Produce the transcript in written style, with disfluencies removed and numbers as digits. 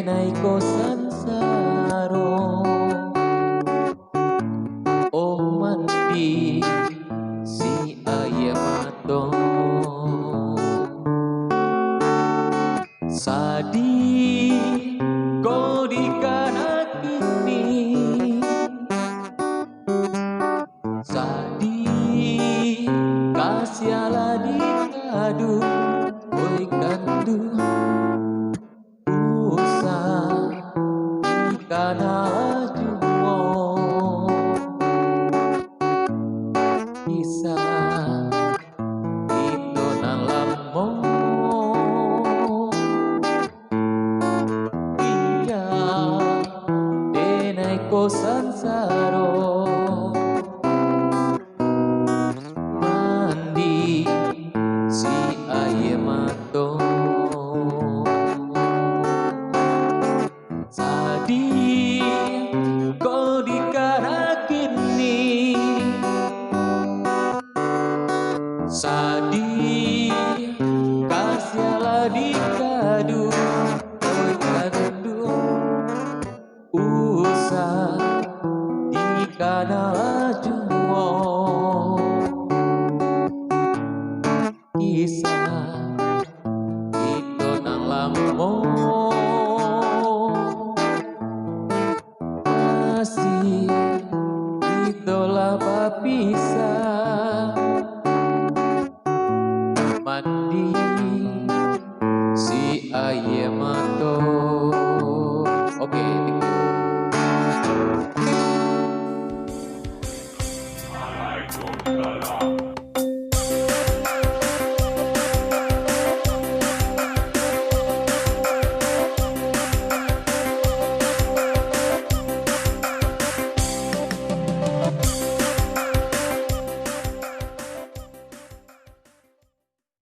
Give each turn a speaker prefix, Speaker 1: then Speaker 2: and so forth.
Speaker 1: denai ko sansaro oh mandi si ayamato sadi ko di kanak ini sadi kasiala di kadu oi kandu usa ikana jumo bisa itu nalamo iya denai ko sansaro mandi si ayemato sadi ko di karakini sadi kasiala di kadu oi kandu usa di kana jumo kisah itu nang lamo masih itulah papisah mandi si ayemato